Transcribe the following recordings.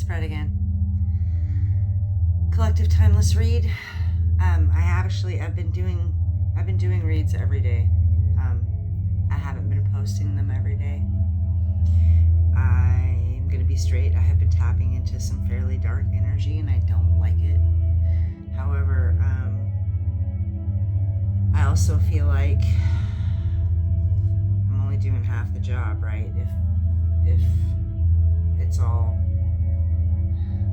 spread again. Collective Timeless Read. I've been doing reads every day. I haven't been posting them every day. I'm gonna be straight. I have been tapping into some fairly dark energy, and I don't like it. However, I also feel like I'm only doing half the job, right? If it's all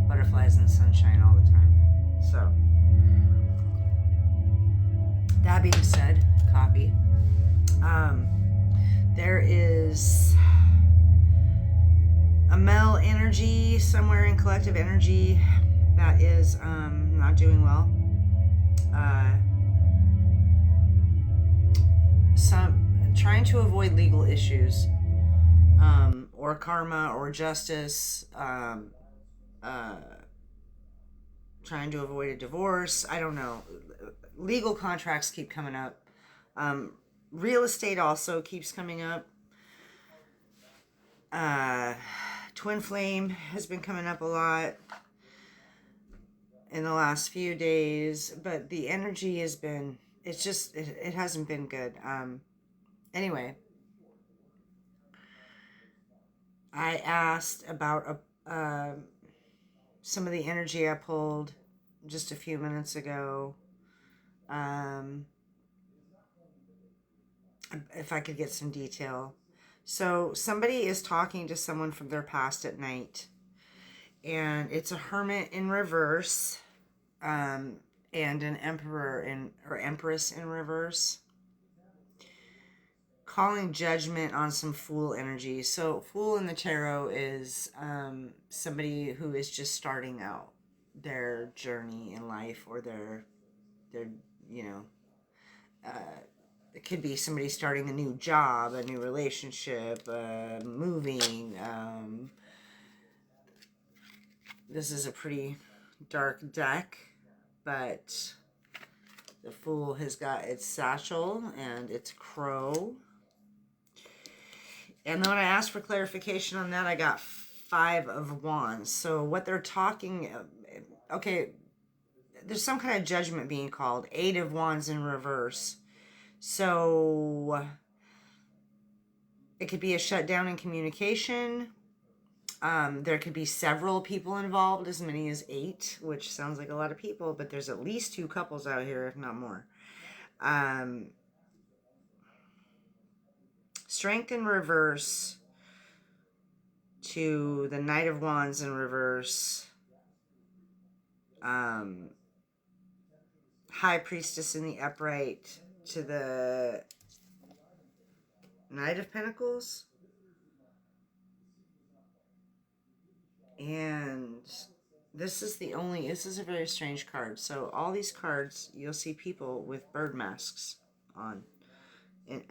butterflies and sunshine all the time. So, that being said, copy. There is a male energy somewhere in collective energy that is not doing well. Trying to avoid legal issues, or karma or justice, trying to avoid a divorce. I don't know. Legal contracts keep coming up. Real estate also keeps coming up. Twin flame has been coming up a lot in the last few days, but the energy has been, it hasn't been good. Anyway, I asked about some of the energy I pulled just a few minutes ago. If I could get some detail. So somebody is talking to someone from their past at night, and it's a hermit in reverse, and an emperor or empress in reverse, calling judgment on some fool energy. So fool in the tarot is somebody who is just starting out their journey in life, or their it could be somebody starting a new job, a new relationship, moving. This is a pretty dark deck, but the Fool has got its satchel and its crow. And then when I asked for clarification on that, I got 5 of Wands. So what they're talking, okay, there's some kind of judgment being called. 8 of Wands in reverse. So it could be a shutdown in communication. There could be several people involved, as many as 8, which sounds like a lot of people, but there's at least 2 couples out here, if not more. Strength in reverse to the Knight of Wands in reverse. High Priestess in the upright to the Knight of Pentacles. And this is a very strange card. So all these cards, you'll see people with bird masks on. And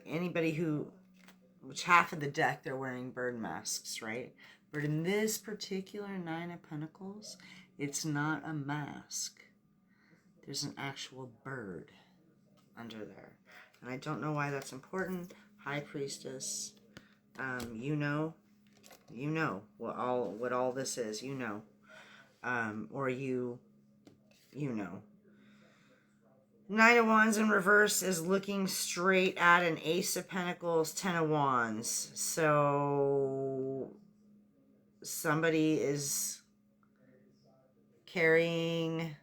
anybody which half of the deck, they're wearing bird masks, right? But in this particular 9 of Pentacles, it's not a mask. There's an actual bird under there. And I don't know why that's important. High Priestess, you know what all this is, or you know. 9 of Wands in reverse is looking straight at an Ace of Pentacles, 10 of Wands. So somebody is carrying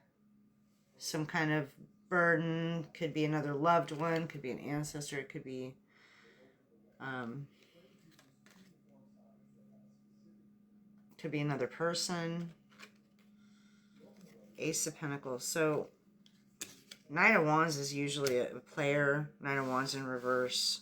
some kind of burden. Could be another loved one, could be an ancestor, it could be another person. Ace of Pentacles. So Knight of Wands is usually a player. Knight of Wands in reverse.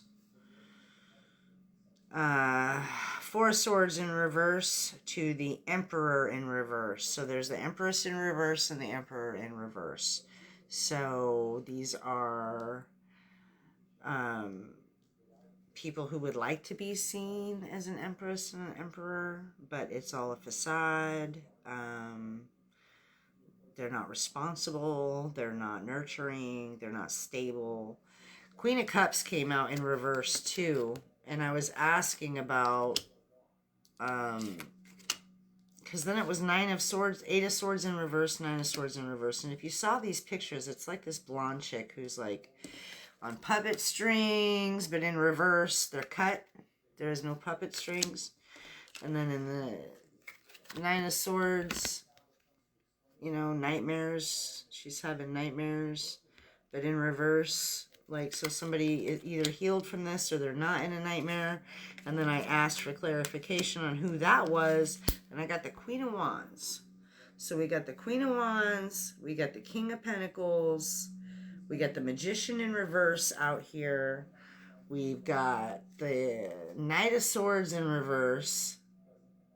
4 of Swords in reverse to the Emperor in reverse. So there's the Empress in reverse and the Emperor in reverse. So these are people who would like to be seen as an Empress and an Emperor, but it's all a facade. They're not responsible, they're not nurturing, they're not stable. Queen of Cups came out in reverse too, and I was asking about because then it was 9 of swords, 8 of swords in reverse, 9 of swords in reverse. And if you saw these pictures, it's like this blonde chick who's like on puppet strings, but in reverse. They're cut. There is no puppet strings. And then in the 9 of swords, you know, nightmares. She's having nightmares, but in reverse. Like, so somebody is either healed from this or they're not in a nightmare. And then I asked for clarification on who that was, and I got the Queen of Wands. So we got the Queen of Wands, we got the King of Pentacles, we got the Magician in reverse out here. We've got the Knight of Swords in reverse.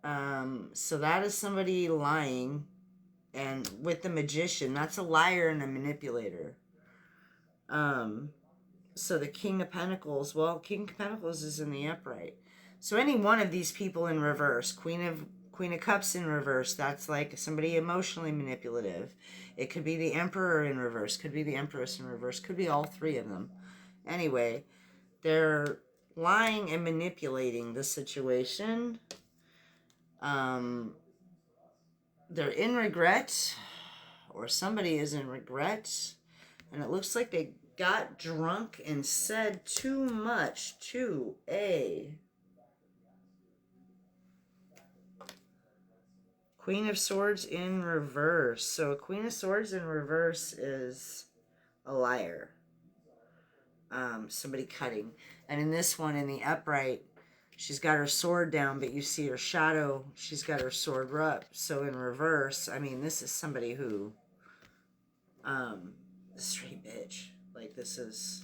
So that is somebody lying. And with the Magician, that's a liar and a manipulator. So the King of Pentacles, well, King of Pentacles is in the upright. So any one of these people in reverse, Queen of Cups in reverse, that's like somebody emotionally manipulative. It could be the Emperor in reverse, could be the Empress in reverse, could be all three of them. Anyway, they're lying and manipulating the situation. They're in regret, or somebody is in regret, and it looks like they got drunk and said too much to a Queen of Swords in reverse. So a Queen of Swords in reverse is a liar. Somebody cutting. And in this one, in the upright, she's got her sword down, but you see her shadow. She's got her sword up. So in reverse, I mean, this is somebody who, straight bitch. Like, this is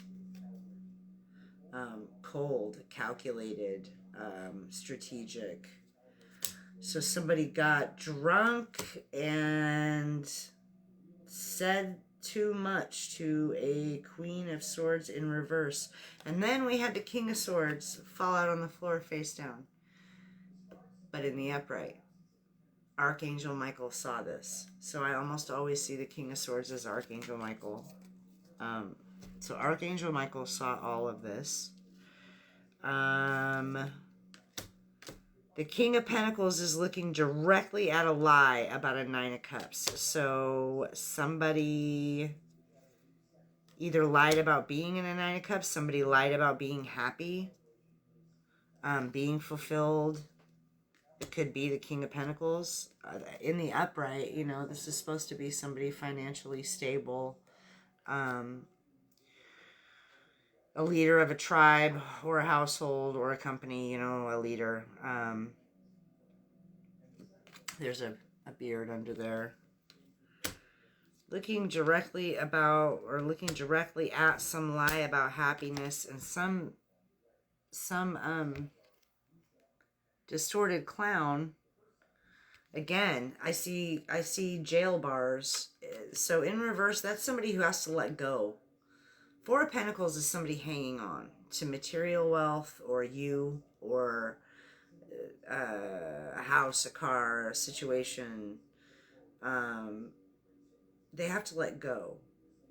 cold, calculated, strategic. So somebody got drunk and said too much to a Queen of Swords in reverse. And then we had the King of Swords fall out on the floor face down. But in the upright, Archangel Michael saw this. So I almost always see the King of Swords as Archangel Michael. So Archangel Michael saw all of this. The King of Pentacles is looking directly at a lie about a 9 of Cups. So somebody either lied about being in a 9 of Cups, somebody lied about being happy, being fulfilled. It could be the King of Pentacles. In the upright, you know, this is supposed to be somebody financially stable, a leader of a tribe or a household or a company, you know, a leader. There's a beard under there. Looking directly about, or looking directly at some lie about happiness, and some distorted clown. Again, I see jail bars. So in reverse, that's somebody who has to let go. 4 of Pentacles is somebody hanging on to material wealth, or you, or a house, a car, a situation. They have to let go.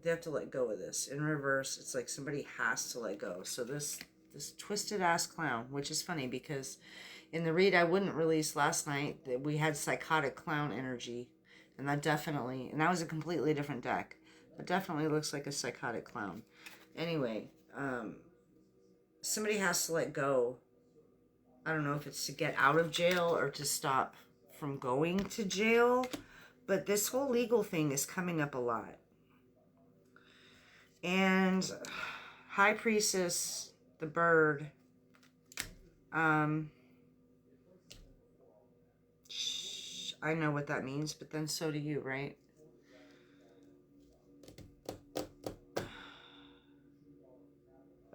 They have to let go of this. In reverse, it's like somebody has to let go. So this twisted ass clown, which is funny because in the read I wouldn't release last night, that we had psychotic clown energy, and that definitely, and that was a completely different deck. It definitely looks like a psychotic clown. Anyway, somebody has to let go. I don't know if it's to get out of jail or to stop from going to jail, but this whole legal thing is coming up a lot. And High Priestess, the bird, I know what that means, but then so do you, right?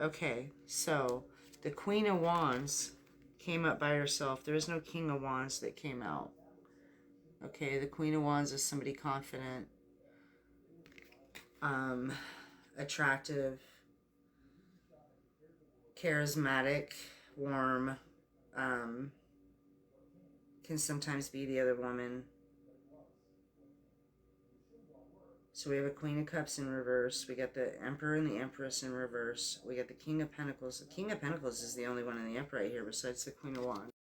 Okay, so the Queen of Wands came up by herself. There is no King of Wands that came out. Okay, the Queen of Wands is somebody confident, attractive, charismatic, warm, can sometimes be the other woman. So we have a Queen of Cups in reverse. We got the Emperor and the Empress in reverse. We got the King of Pentacles. The King of Pentacles is the only one in the upright here besides the Queen of Wands.